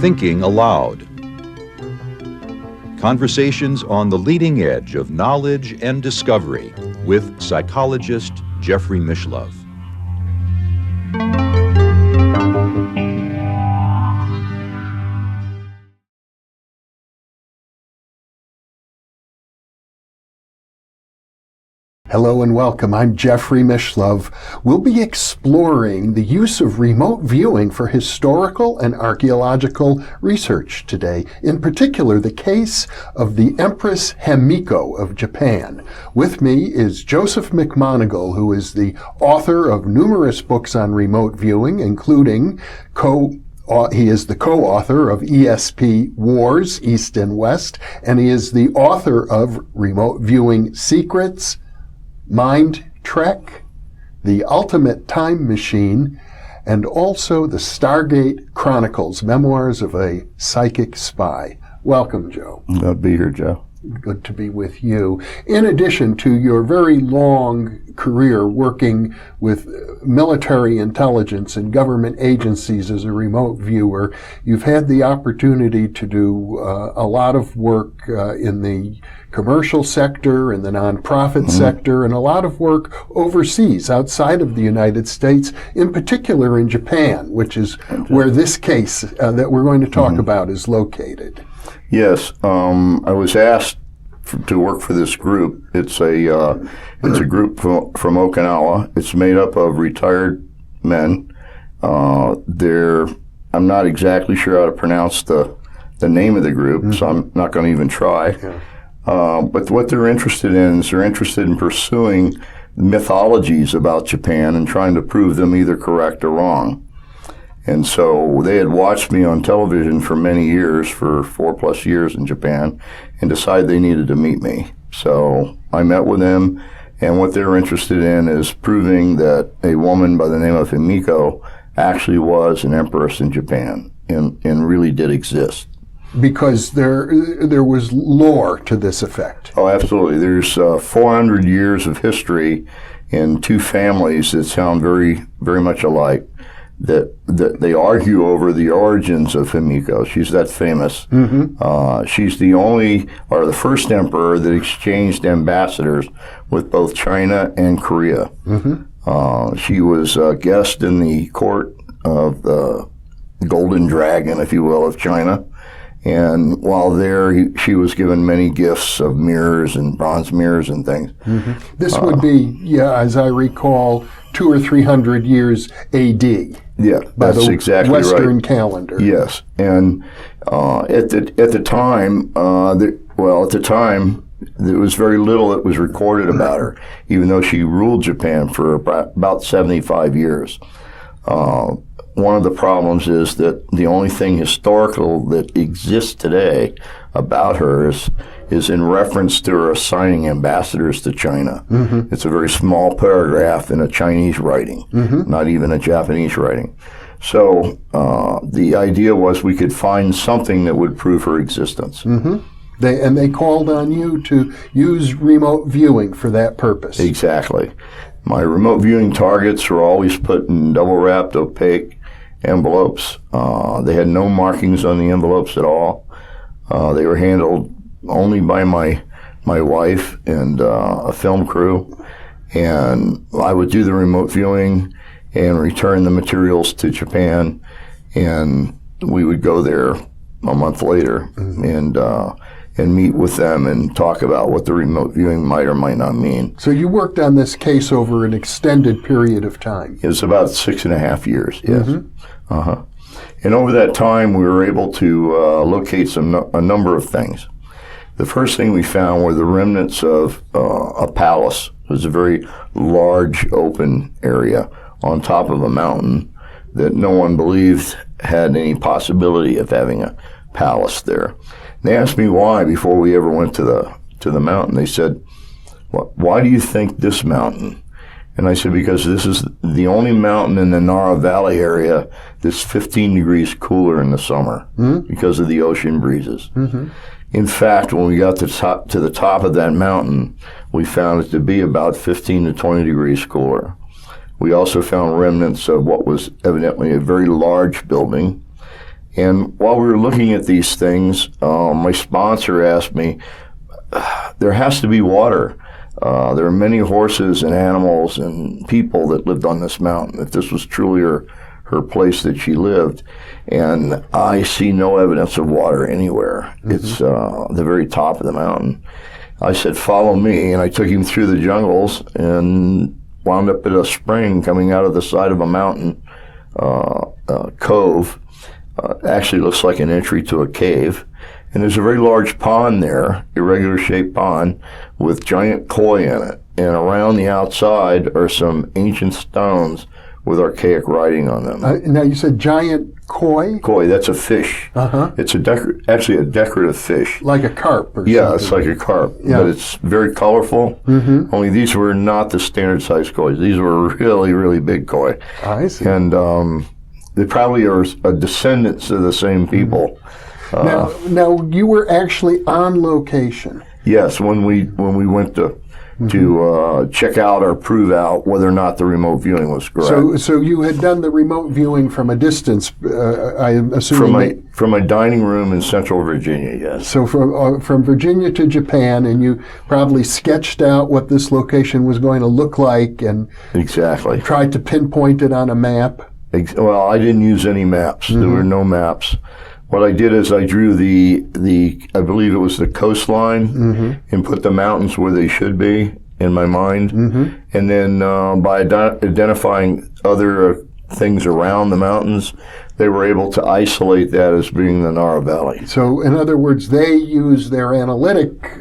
Thinking Aloud. Conversations on the leading edge of knowledge and discovery with psychologist Jeffrey Mishlove. Hello and welcome. I'm Jeffrey Mishlove. We'll be exploring the use of remote viewing for historical and archaeological research today, in particular the case of the Empress Himiko of Japan. With me is Joseph McMoneagle, who is the author of numerous books on remote viewing, including he is the co-author of ESP Wars, East and West, and he is the author of Remote Viewing Secrets, Mind Trek, The Ultimate Time Machine, and also the Stargate Chronicles, Memoirs of a Psychic Spy. Welcome, Joe. Good to be here, Joe. Good to be with you. In addition to your very long career working with military intelligence and government agencies as a remote viewer, you've had the opportunity to do a lot of work in the commercial sector and the nonprofit sector, and a lot of work overseas outside of the United States, in particular in Japan, which is where this case that we're going to talk about is located. Yes, I was asked to work for this group. It's a group from Okinawa. It's made up of retired men. I'm not exactly sure how to pronounce the name of the group, so I'm not going to even try. But what they're interested in is they're interested in pursuing mythologies about Japan and trying to prove them either correct or wrong. And so they had watched me on television for many years, for 4+ years in Japan, and decided they needed to meet me. So I met with them, and what they're interested in is proving that a woman by the name of Himiko actually was an empress in Japan and really did exist. Because there was lore to this effect. Oh, absolutely. There's 400 years of history in two families that sound very, very much alike, that they argue over the origins of Himiko. She's that famous. She's the first emperor that exchanged ambassadors with both China and Korea. She was a guest in the court of the Golden Dragon, if you will, of China. And while there, she was given many gifts of mirrors and bronze mirrors and things. This would be, as I recall, 200 or 300 years A.D. Yeah, that's exactly right. Western calendar. Yes, and at the time, there was very little that was recorded about her, even though she ruled Japan for about 75 years. One of the problems is that the only thing historical that exists today about her is in reference to her assigning ambassadors to China. It's a very small paragraph in a Chinese writing, not even a Japanese writing. So the idea was we could find something that would prove her existence. They called on you to use remote viewing for that purpose. Exactly. My remote viewing targets were always put in double-wrapped, opaque envelopes. They had no markings on the envelopes at all. They were handled only by my wife and a film crew, and I would do the remote viewing and return the materials to Japan, and we would go there a month later and meet with them and talk about what the remote viewing might or might not mean. So you worked on this case over an extended period of time. It was about 6.5 years, yes. And over that time, we were able to locate a number of things. The first thing we found were the remnants of a palace. It was a very large open area on top of a mountain that no one believed had any possibility of having a palace there. They asked me why before we ever went to the mountain. They said, "Why do you think this mountain?" And I said, because this is the only mountain in the Nara Valley area that's 15 degrees cooler in the summer because of the ocean breezes. In fact, when we got to the top of that mountain, we found it to be about 15 to 20 degrees cooler. We also found remnants of what was evidently a very large building. And while we were looking at these things, my sponsor asked me, there has to be water. There are many horses and animals and people that lived on this mountain, if this was truly her place that she lived. And I see no evidence of water anywhere. It's the very top of the mountain. I said, follow me, and I took him through the jungles and wound up at a spring coming out of the side of a mountain cove. Actually looks like an entry to a cave. And there's a very large pond there, irregular shaped pond, with giant koi in it. And around the outside are some ancient stones with archaic writing on them. Now you said giant koi? Koi, that's a fish. It's actually a decorative fish. Like a carp or something? Yeah, it's like a carp, but it's very colorful. Only these were not the standard size koi. These were really, really big koi. I see. And they probably are descendants of the same people. Now you were actually on location. Yes, when we went to check out or prove out whether or not the remote viewing was correct. So you had done the remote viewing from a distance, I assume. From my dining room in Central Virginia, yes. So from Virginia to Japan, and you probably sketched out what this location was going to look like, and exactly tried to pinpoint it on a map. Well, I didn't use any maps. There were no maps. What I did is I drew the I believe it was the coastline, and put the mountains where they should be in my mind. And then by identifying other things around the mountains, they were able to isolate that as being the Nara Valley. So, in other words, they use their analytic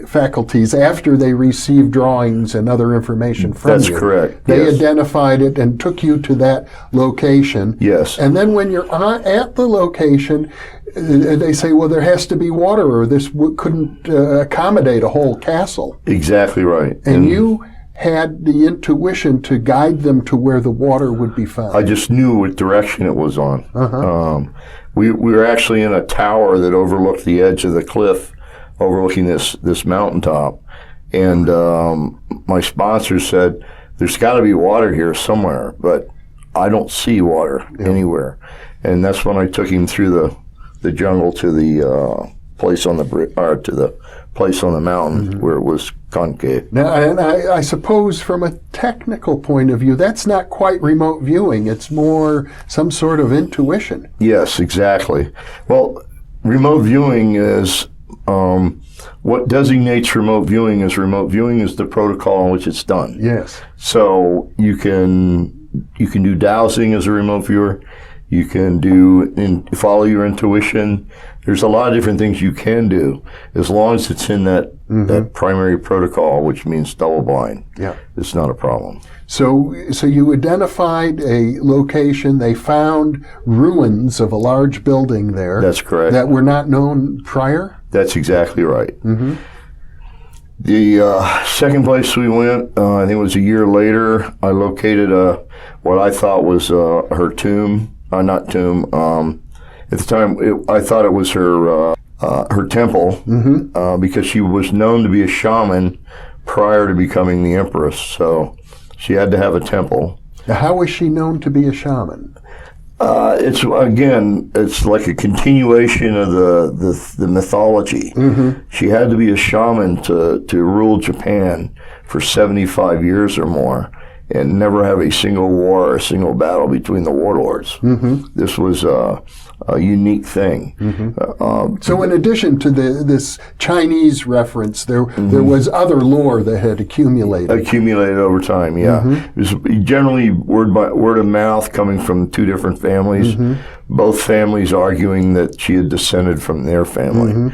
faculties after they received drawings and other information from you. That's correct. They identified it and took you to that location. Yes. And then when you're at the location, they say, well, there has to be water, or this couldn't accommodate a whole castle. Exactly right. And you had the intuition to guide them to where the water would be found. I just knew what direction it was on. We were actually in a tower that overlooked the edge of the cliff, overlooking this mountaintop. And my sponsor said, there's got to be water here somewhere, but I don't see water anywhere. And that's when I took him through the jungle to the place on the mountain where it was concave. Now, and I suppose from a technical point of view, that's not quite remote viewing. It's more some sort of intuition. Yes, exactly. Well, remote viewing is what designates remote viewing is the protocol in which it's done. Yes. So you can do dowsing as a remote viewer. You can follow your intuition. There's a lot of different things you can do as long as it's in that primary protocol, which means double blind. Yeah. It's not a problem. So you identified a location. They found ruins of a large building there. That's correct. That were not known prior? That's exactly right. The second place we went, I think it was a year later, I located what I thought was her tomb. Not tomb. At the time, I thought it was her temple, because she was known to be a shaman prior to becoming the empress. So she had to have a temple. Now, how was she known to be a shaman? It's like a continuation of the mythology. She had to be a shaman to rule Japan for 75 years or more, and never have a single war or a single battle between the warlords. This was a unique thing. So in addition to this Chinese reference, there was other lore that had accumulated. Accumulated over time, yeah. It was generally word of mouth coming from two different families, both families arguing that she had descended from their family.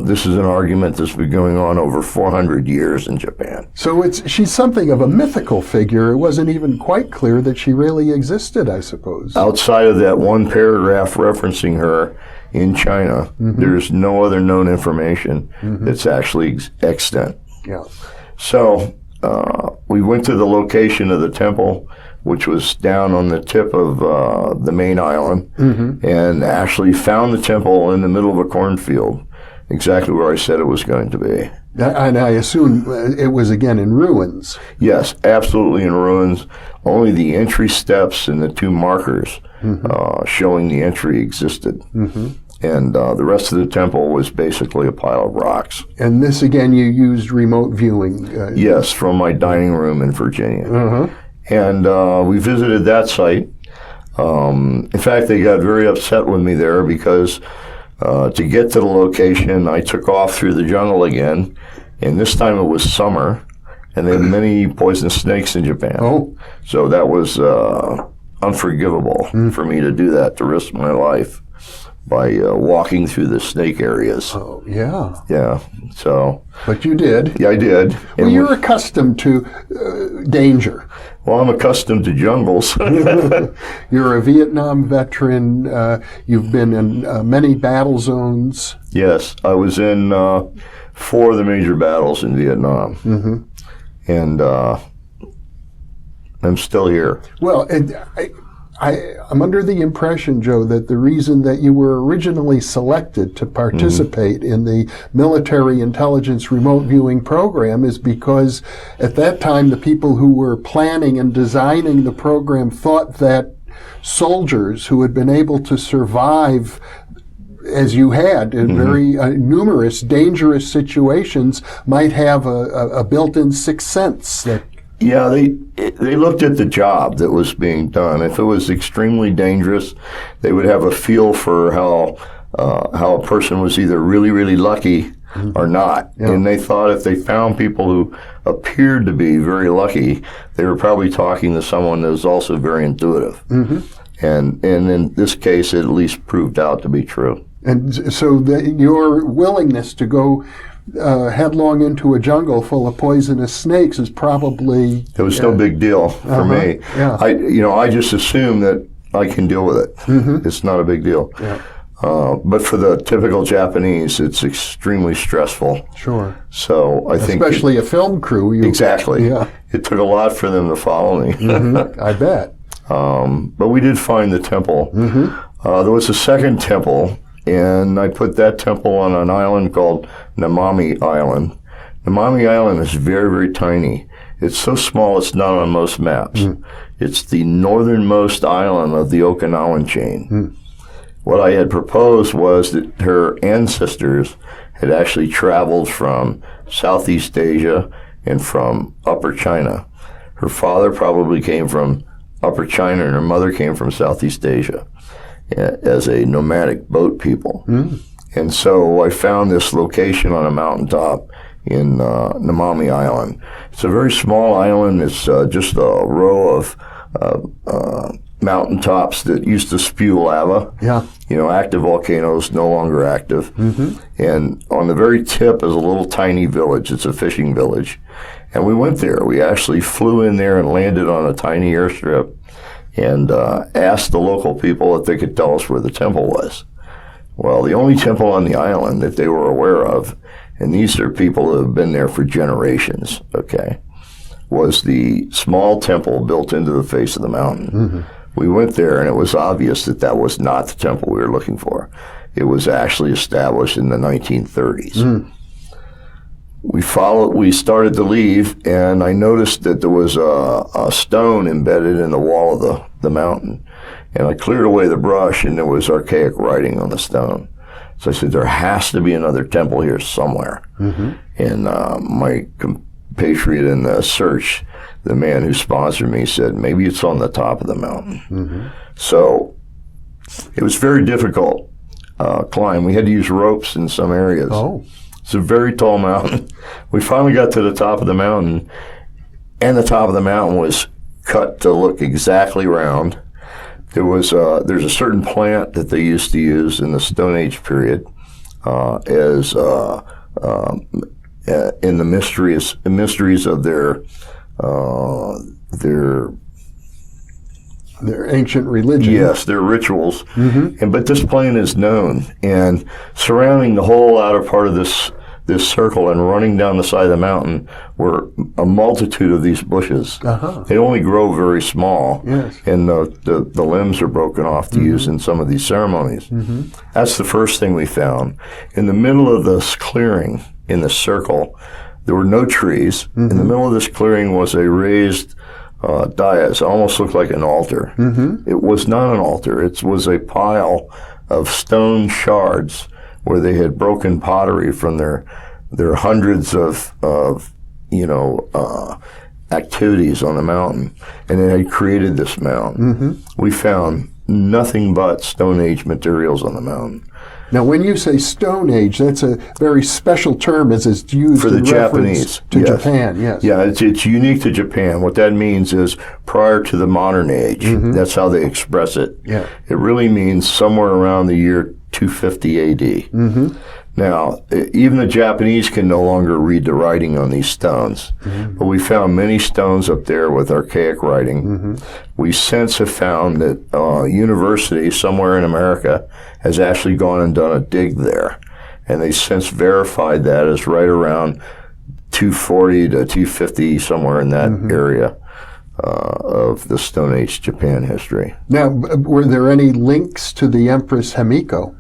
This is an argument that's been going on over 400 years in Japan. So she's something of a mythical figure. It wasn't even quite clear that she really existed, I suppose. Outside of that one paragraph referencing her in China, there's no other known information that's actually extant. Yeah. So we went to the location of the temple, which was down on the tip of the main island, and actually found the temple in the middle of a cornfield. exactly where I said it was going to be. And I assume it was again in ruins. Yes, absolutely in ruins. Only the entry steps and the 2 markers showing the entry existed. And the rest of the temple was basically a pile of rocks. And this again, you used remote viewing. Yes, from my dining room in Virginia. And we visited that site. In fact, they got very upset with me there because to get to the location, I took off through the jungle again, and this time it was summer, and there were many poisonous snakes in Japan. Oh. So that was unforgivable for me to do that, to risk my life by walking through the snake areas. Oh, yeah. Yeah, so... But you did. Yeah, I did. Well, you're accustomed to danger. Well, I'm accustomed to jungles. You're a Vietnam veteran. You've been in many battle zones. Yes, I was in 4 of the major battles in Vietnam. And I'm still here. Well, I'm under the impression, Joe, that the reason that you were originally selected to participate in the military intelligence remote viewing program is because at that time the people who were planning and designing the program thought that soldiers who had been able to survive as you had in very numerous dangerous situations might have a built-in sixth sense that Yeah, they looked at the job that was being done. If it was extremely dangerous, they would have a feel for how a person was either really, really lucky or not. Yeah. And they thought if they found people who appeared to be very lucky, they were probably talking to someone that was also very intuitive. And in this case, it at least proved out to be true. And so your willingness to go headlong into a jungle full of poisonous snakes is probably... It was no big deal for me. Yeah. I just assume that I can deal with it. It's not a big deal. Yeah. But for the typical Japanese, it's extremely stressful. Sure. So I think... Especially a film crew. Exactly. Yeah. It took a lot for them to follow me. I bet. But we did find the temple. There was a second temple, and I put that temple on an island called Namami Island. Namami Island is very, very tiny. It's so small it's not on most maps. It's the northernmost island of the Okinawan chain. What I had proposed was that her ancestors had actually traveled from Southeast Asia and from Upper China. Her father probably came from Upper China and her mother came from Southeast Asia as a nomadic boat people. And so I found this location on a mountaintop in Namami Island. It's a very small island. It's just a row of mountaintops that used to spew lava. Yeah. You know, active volcanoes, no longer active. And on the very tip is a little tiny village. It's a fishing village. And we went there. We actually flew in there and landed on a tiny airstrip and asked the local people if they could tell us where the temple was. Well, the only temple on the island that they were aware of, and these are people who have been there for generations, okay, was the small temple built into the face of the mountain. We went there, and it was obvious that that was not the temple we were looking for. It was actually established in the 1930s. We started to leave, and I noticed that there was a stone embedded in the wall of the mountain. And I cleared away the brush, and there was archaic writing on the stone. So I said, there has to be another temple here somewhere. And my compatriot in the search, the man who sponsored me, said, maybe it's on the top of the mountain. So it was very difficult climb. We had to use ropes in some areas. Oh. It's a very tall mountain. We finally got to the top of the mountain, and the top of the mountain was cut to look exactly round. There's a certain plant that they used to use in the Stone Age period as in the mysteries of their ancient religion. Yes, their rituals. But this plant is known, and surrounding the whole outer part of this this circle, and running down the side of the mountain were a multitude of these bushes. They only grow very small, and the limbs are broken off to use in some of these ceremonies. That's the first thing we found. In the middle of this clearing, in the circle, there were no trees. In the middle of this clearing was a raised dais. It almost looked like an altar. It was not an altar. It was a pile of stone shards where they had broken pottery from their hundreds of activities on the mountain, and it had created this mountain. We found nothing but Stone Age materials on the mountain. Now, when you say Stone Age, that's a very special term as it's used for the in Japanese to Japan. Yes. Yeah, it's unique to Japan. What that means is prior to the modern age. That's how they express it. Yeah. It really means somewhere around the year 250 AD. Now, even the Japanese can no longer read the writing on these stones, but we found many stones up there with archaic writing. We since have found that a university somewhere in America has actually gone and done a dig there, and they since verified that as right around 240 to 250, somewhere in that area of the Stone Age Japan history. Now, were there any links to the Empress Himiko?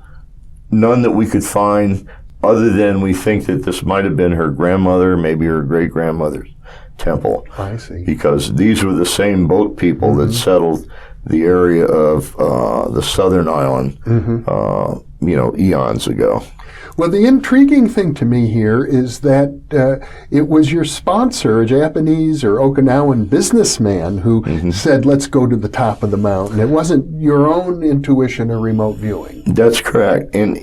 None that we could find, other than we think that this might have been her grandmother, maybe her great-grandmother's temple. I see. Because these were the same boat people that settled the area of the southern island, eons ago. Well, the intriguing thing to me here is that it was your sponsor, a Japanese or Okinawan businessman, who said, let's go to the top of the mountain. It wasn't your own intuition or remote viewing. That's correct. And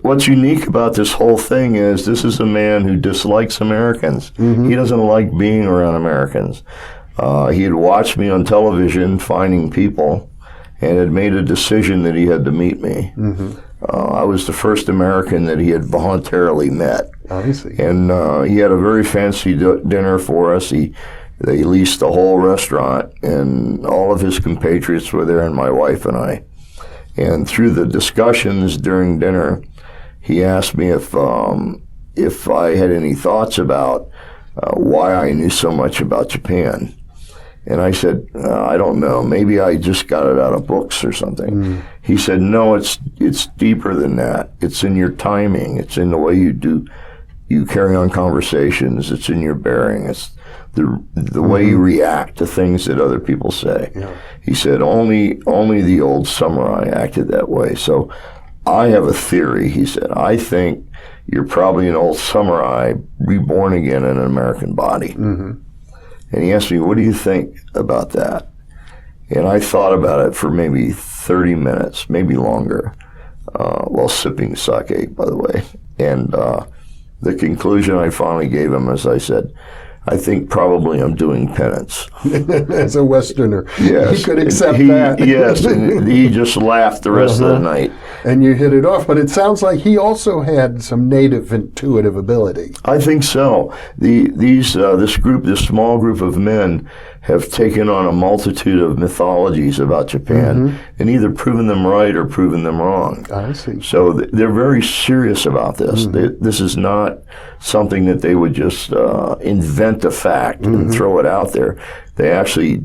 what's unique about this whole thing is this is a man who dislikes Americans. He doesn't like being around Americans. He had watched me on television finding people and had made a decision that he had to meet me. I was the first American that he had voluntarily met. I see. And he had a very fancy dinner for us. They leased the whole restaurant, and all of his compatriots were there, and my wife and I. And through the discussions during dinner, he asked me if I had any thoughts about why I knew so much about Japan. And I said, I don't know. Maybe I just got it out of books or something. He said, no, it's deeper than that. It's in your timing. It's in the way you carry on conversations. It's in your bearing. It's the way you react to things that other people say. He said, only the old samurai acted that way. So I have a theory, he said. I think you're probably an old samurai reborn again in an American body. And he asked me, what do you think about that? And I thought about it for maybe 30 minutes, maybe longer, while sipping sake, by the way. And the conclusion I finally gave him is I said, I think probably I'm doing penance. As a Westerner. Yes. He could accept that. Yes, and he just laughed the rest of the night. And you hit it off, but it sounds like he also had some native intuitive ability. I think so. This small group of men have taken on a multitude of mythologies about Japan and either proven them right or proven them wrong. I see. So they're very serious about this. This is not something that they would just invent a fact and throw it out there. They actually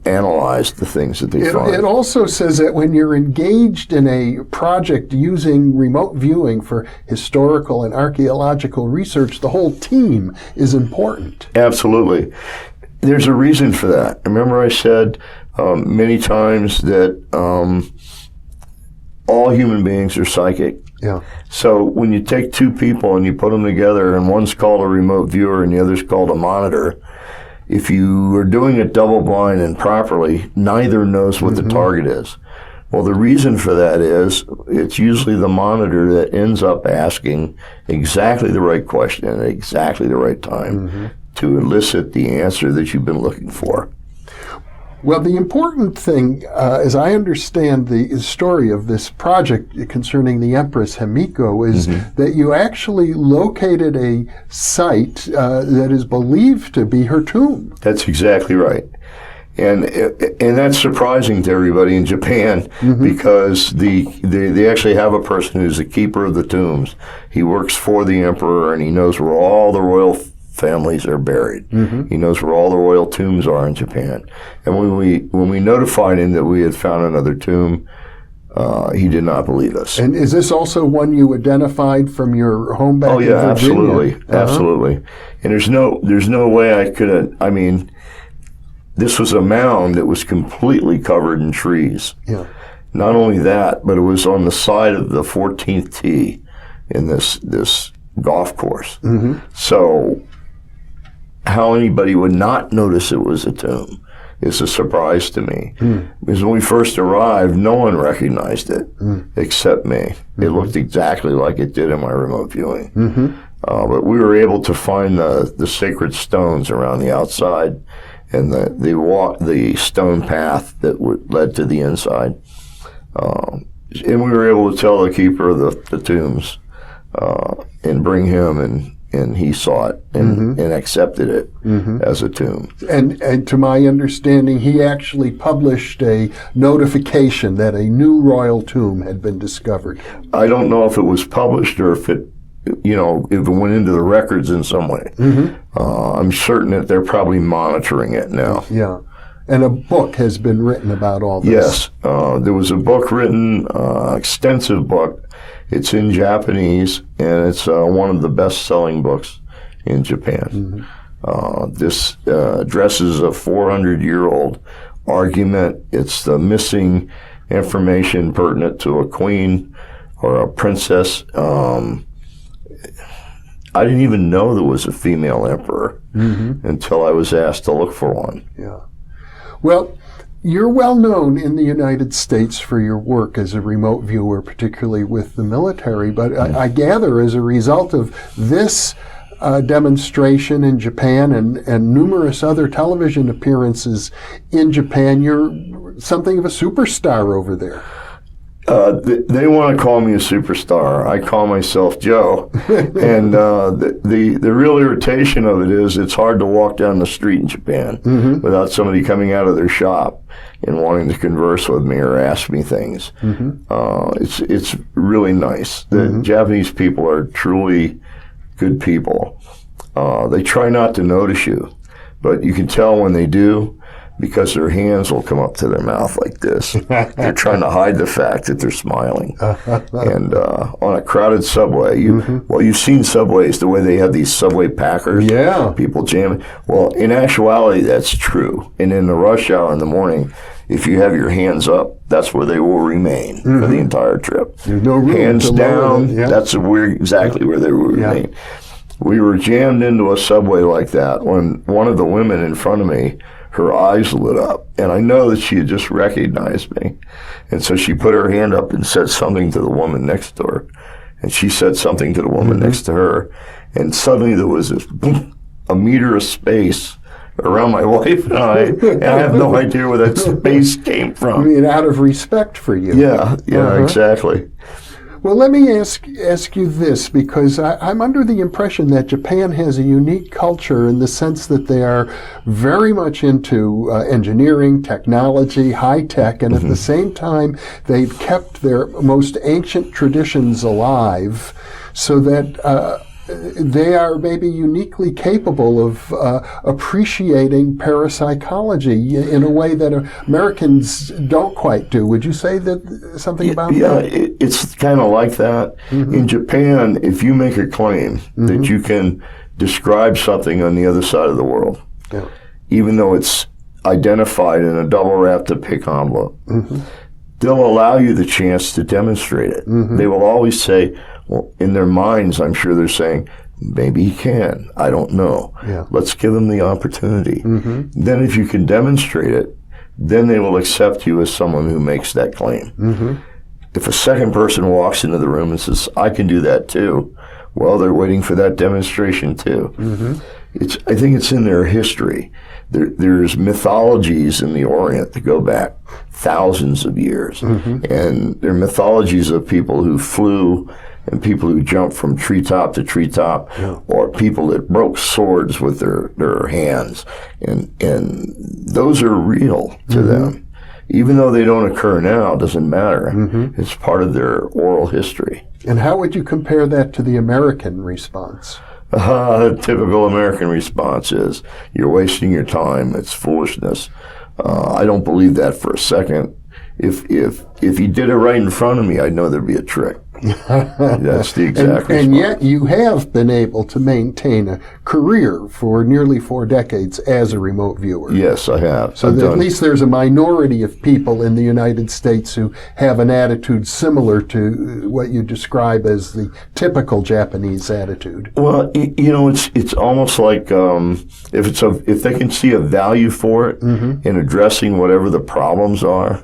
analyze the things that they find. It also says that when you're engaged in a project using remote viewing for historical and archaeological research, the whole team is important. Absolutely. There's a reason for that. Remember I said many times that all human beings are psychic. Yeah. So when you take two people and you put them together, and one's called a remote viewer and the other's called a monitor, if you are doing it double blind and properly, neither knows what the target is. Well, the reason for that is it's usually the monitor that ends up asking exactly the right question at exactly the right time to elicit the answer that you've been looking for. Well, the important thing, as I understand the story of this project concerning the Empress Himiko, is that you actually located a site that is believed to be her tomb. That's exactly right. And that's surprising to everybody in Japan because they actually have a person who's the keeper of the tombs. He works for the emperor, and he knows where all the royal families are buried. He knows where all the royal tombs are in Japan. And when we notified him that we had found another tomb, he did not believe us. And is this also one you identified from your home back in Virginia? Absolutely, absolutely. And there's no way I could have. I mean, this was a mound that was completely covered in trees. Yeah. Not only that, but it was on the side of the 14th tee in this golf course. So how anybody would not notice it was a tomb is a surprise to me. Because when we first arrived, no one recognized it except me. It looked exactly like it did in my remote viewing. But we were able to find the sacred stones around the outside and the stone path that led to the inside. And we were able to tell the keeper of the tombs and bring him, and he saw it and accepted it as a tomb. And to my understanding, he actually published a notification that a new royal tomb had been discovered. I don't know if it was published or if it went into the records in some way. I'm certain that they're probably monitoring it now. Yeah. And a book has been written about all this. Yes. There was a book written, extensive book. It's in Japanese, and it's one of the best-selling books in Japan. This addresses a 400-year-old argument. It's the missing information pertinent to a queen or a princess. I didn't even know there was a female emperor until I was asked to look for one. Yeah. Well, you're well known in the United States for your work as a remote viewer, particularly with the military, but I gather as a result of this demonstration in Japan and numerous other television appearances in Japan, you're something of a superstar over there. They want to call me a superstar. I call myself Joe. And the real irritation of it is it's hard to walk down the street in Japan without somebody coming out of their shop and wanting to converse with me or ask me things. It's really nice. The Japanese people are truly good people. They try not to notice you, but you can tell when they do, because their hands will come up to their mouth like this. They're trying to hide the fact that they're smiling. And on a crowded subway, you've seen subways, the way they have these subway packers. Yeah. People jamming. Well, in actuality, that's true. And in the rush hour in the morning, if you have your hands up, that's where they will remain for the entire trip. There's no room hands to down, that's exactly where they will remain. We were jammed into a subway like that when one of the women in front of me, her eyes lit up, and I know that she had just recognized me. And so she put her hand up and said something to the woman next to her, and she said something to the woman next to her, and suddenly there was this boom, a meter of space around my wife and I have no idea where that space came from. I mean, out of respect for you. Yeah, exactly. Well, let me ask you this, because I'm under the impression that Japan has a unique culture in the sense that they are very much into engineering, technology, high tech, and at the same time, they've kept their most ancient traditions alive so that they are maybe uniquely capable of appreciating parapsychology in a way that Americans don't quite do. Would you say that something about that? Yeah, it's kind of like that. In Japan, if you make a claim that you can describe something on the other side of the world, even though it's identified in a double-wrapped opaque envelope, they'll allow you the chance to demonstrate it. They will always say, well, in their minds, I'm sure they're saying, maybe he can. I don't know. Let's give him the opportunity. Then if you can demonstrate it, then they will accept you as someone who makes that claim. If a second person walks into the room and says, I can do that too, well, they're waiting for that demonstration too. I think it's in their history. There's mythologies in the Orient that go back thousands of years. And they're mythologies of people who flew and people who jump from treetop to treetop, or people that broke swords with their hands, and those are real to them. Even though they don't occur now, it doesn't matter. It's part of their oral history. And how would you compare that to the American response? The typical American response is, you're wasting your time, it's foolishness. I don't believe that for a second. If he did it right in front of me, I'd know there'd be a trick. That's the exact response. And yet you have been able to maintain a career for nearly 4 decades as a remote viewer. Yes, I have. So at least there's a minority of people in the United States who have an attitude similar to what you describe as the typical Japanese attitude. Well, it's almost like if they can see a value for it in addressing whatever the problems are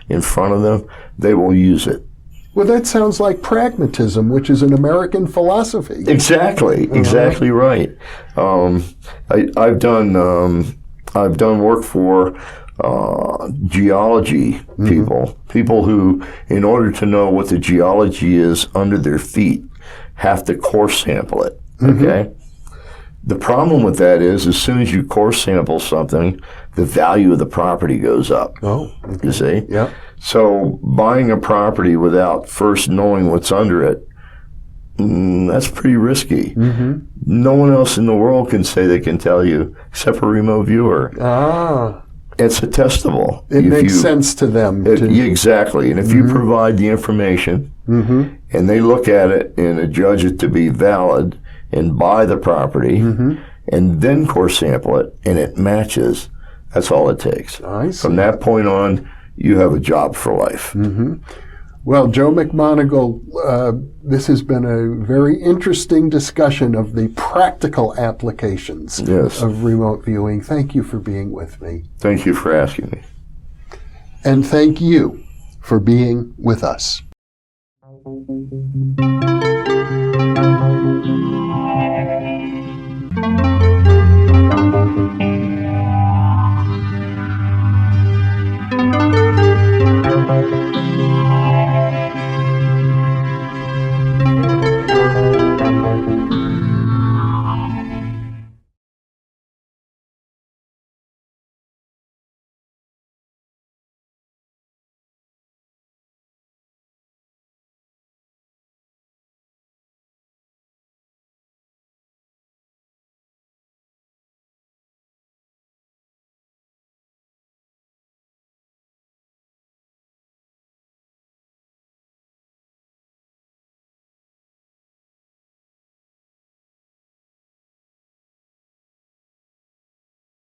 in front of them, they will use it. Well, that sounds like pragmatism, which is an American philosophy. Exactly right. I've done work for geology people who, in order to know what the geology is under their feet, have to core sample it. Okay. The problem with that is, as soon as you core sample something, the value of the property goes up. Oh, okay. You see? Yeah. So buying a property without first knowing what's under it, that's pretty risky. No one else in the world can say they can tell you, except for a remote viewer. It's attestable. It makes sense to them. Exactly. And if you provide the information, and they look at it and adjudge it to be valid, and buy the property, and then core sample it, and it matches, that's all it takes. I see. From that point on, you have a job for life. Well, Joe McMoneagle, this has been a very interesting discussion of the practical applications of remote viewing. Thank you for being with me. Thank you for asking me. And thank you for being with us.